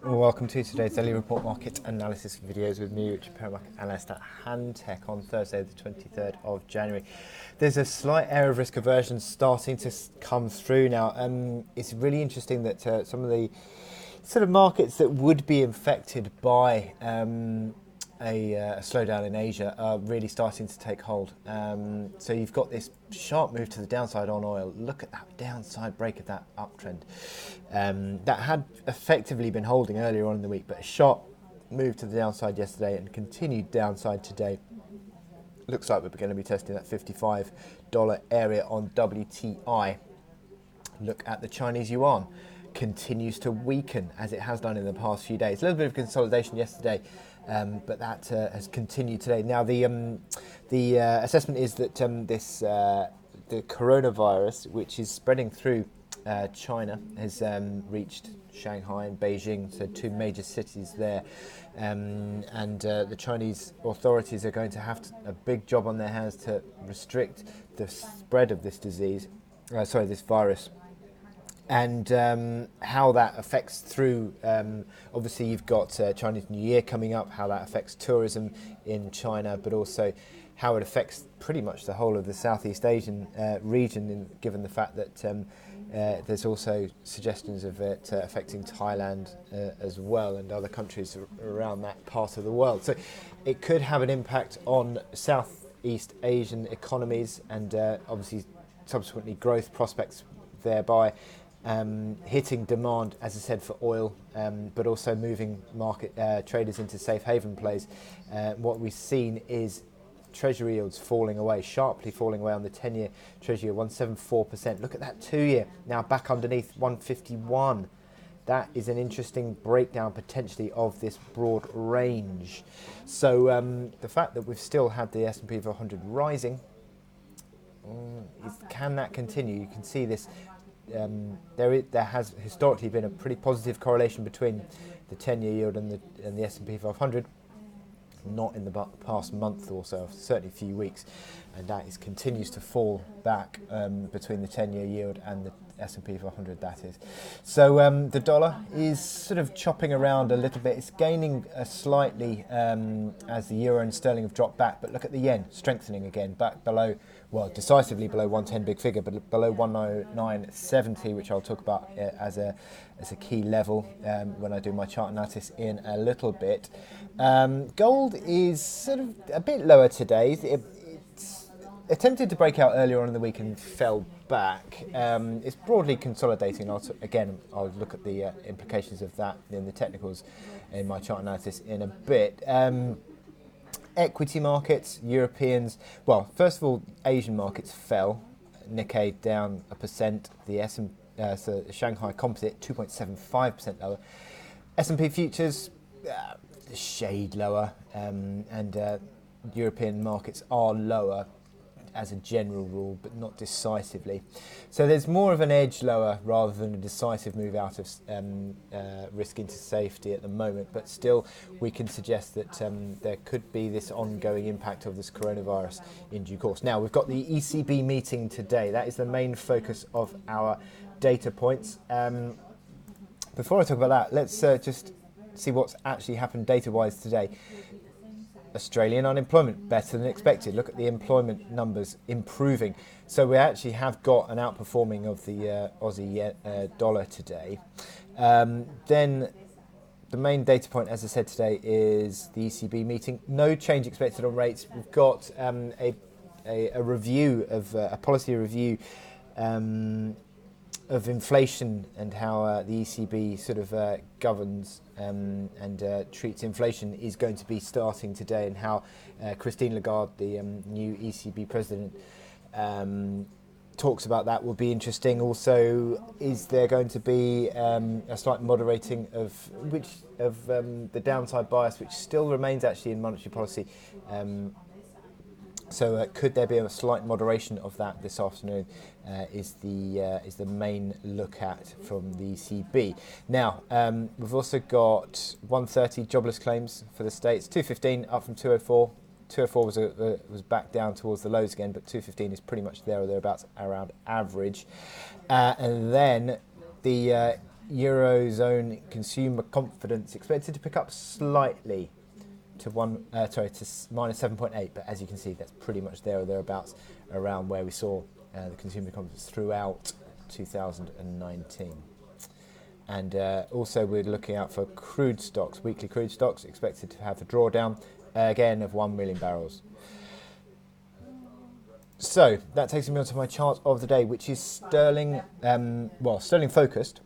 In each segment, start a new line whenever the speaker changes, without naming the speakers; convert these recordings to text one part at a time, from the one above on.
Welcome to today's daily report market analysis videos with me, Richard Perry, market analyst at Hantec on Thursday, the 23rd of January. There's a slight area of risk aversion starting to come through now. It's really interesting that some of the sort of markets that would be affected by a slowdown in Asia are really starting to take hold. So you've got this sharp move to the downside on oil. Look at that downside break of that uptrend. That had effectively been holding earlier on in the week, but a sharp move to the downside yesterday and continued downside today. Looks like we're going to be testing that $55 area on WTI. Look at the Chinese yuan. Continues to weaken as it has done in the past few days. A little bit of consolidation yesterday, but that has continued today. Now the assessment is that the coronavirus, which is spreading through China, has reached Shanghai and Beijing, so two major cities there, and the Chinese authorities are going to have a big job on their hands to restrict the spread of this disease, this virus. And how that affects through, obviously you've got Chinese New Year coming up, how that affects tourism in China, but also how it affects pretty much the whole of the Southeast Asian region, given the fact that there's also suggestions of it affecting Thailand as well and other countries around that part of the world. So it could have an impact on Southeast Asian economies and obviously subsequently growth prospects thereby. Hitting demand, as I said, for oil, but also moving market traders into safe haven plays. What we've seen is Treasury yields falling away, sharply falling away on the 10-year Treasury, 174%. Look at that 2-year, now back underneath 151. That is an interesting breakdown potentially of this broad range. So the fact that we've still had the S&P 500 rising, can that continue? You can see this. There has historically been a pretty positive correlation between the 10-year yield and the S&P 500, not in the past month or so, certainly a few weeks, and that continues to fall back between the 10-year yield and the S&P 500, that is. So the dollar is sort of chopping around a little bit. It's gaining slightly as the euro and sterling have dropped back, but look at the yen strengthening again, back below, well, decisively below 110 big figure, but below 109.70, which I'll talk about as a key level when I do my chart analysis in a little bit. Gold is sort of a bit lower today. It's attempted to break out earlier on in the week and fell back. It's broadly consolidating. I'll look at the implications of that in the technicals in my chart analysis in a bit. Equity markets, Europeans, well, first of all, Asian markets fell. Nikkei down 1%. The Shanghai Composite 2.75% lower. S&P futures a shade lower, and European markets are lower as a general rule, but not decisively. So there's more of an edge lower rather than a decisive move out of risk into safety at the moment, but still we can suggest that there could be this ongoing impact of this coronavirus in due course. Now, we've got the ECB meeting today. That is the main focus of our data points. Before I talk about that, let's just see what's actually happened data-wise today. Australian unemployment better than expected. Look at the employment numbers improving. So we actually have got an outperforming of the Aussie dollar today. Then the main data point, as I said today, is the ECB meeting. No change expected on rates. We've got a review of a policy review of inflation and how the ECB sort of governs and treats inflation is going to be starting today, and how Christine Lagarde, the new ECB president, talks about that will be interesting. Also, is there going to be a slight moderating of the downside bias, which still remains actually in monetary policy? So could there be a slight moderation of that this afternoon? Is the main look at from the ECB. Now we've also got 130 jobless claims for the states, 215 up from 204. 204 was back down towards the lows again, but 215 is pretty much there or thereabouts around average. And then the Eurozone consumer confidence expected to pick up slightly to minus 7.8, but as you can see, that's pretty much there or thereabouts around where we saw the consumer confidence throughout 2019. And also we're looking out for crude stocks, weekly crude stocks expected to have a drawdown again of 1 million barrels. So that takes me on to my chart of the day, which is sterling, sterling focused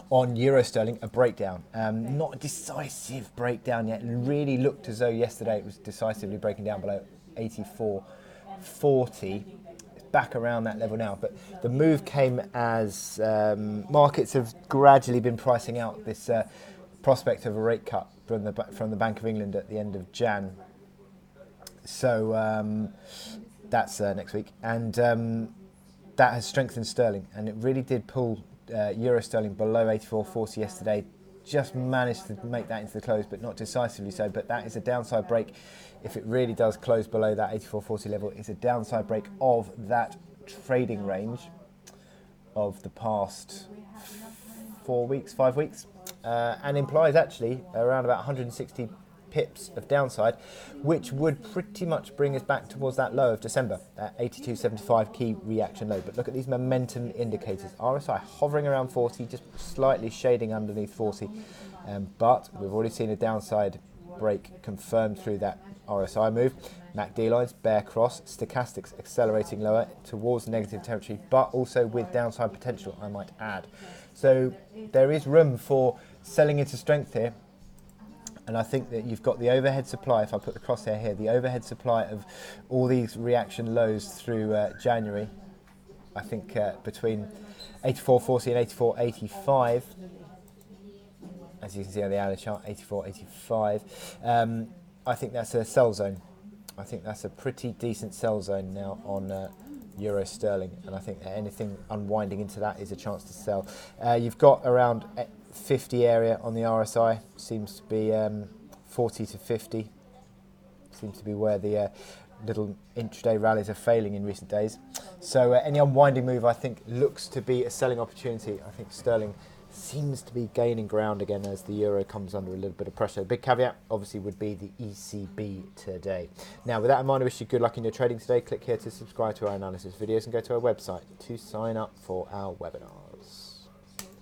on euro sterling, a breakdown. Not a decisive breakdown yet. It really looked as though yesterday it was decisively breaking down below 84.40. It's back around that level now, but the move came as markets have gradually been pricing out this prospect of a rate cut from the Bank of England at the end of Jan. So that's next week, and that has strengthened sterling, and it really did pull euro sterling below 84.40 yesterday. Just managed to make that into the close, but not decisively so. But that is a downside break. If it really does close below that 84.40 level, it's a downside break of that trading range of the past 5 weeks, and implies actually around about 160 pips of downside, which would pretty much bring us back towards that low of December, that 82.75 key reaction low. But look at these momentum indicators. RSI hovering around 40, just slightly shading underneath 40. But we've already seen a downside break confirmed through that RSI move. MACD lines, bear cross, stochastics accelerating lower towards negative territory, but also with downside potential, I might add. So there is room for selling into strength here. And I think that you've got the overhead supply, if I put the crosshair here, the overhead supply of all these reaction lows through January, I think between 84.40 and 84.85, as you can see on the hourly chart, 84.85, I think that's a sell zone. I think that's a pretty decent sell zone now on euro sterling, and I think that anything unwinding into that is a chance to sell. You've got around 50 area on the RSI, seems to be 40 to 50, seems to be where the little intraday rallies are failing in recent days. So any unwinding move, I think, looks to be a selling opportunity. I think sterling seems to be gaining ground again as the euro comes under a little bit of pressure. The big caveat obviously would be the ECB today. Now with that in mind, I wish you good luck in your trading today. Click here to subscribe to our analysis videos and go to our website to sign up for our webinar.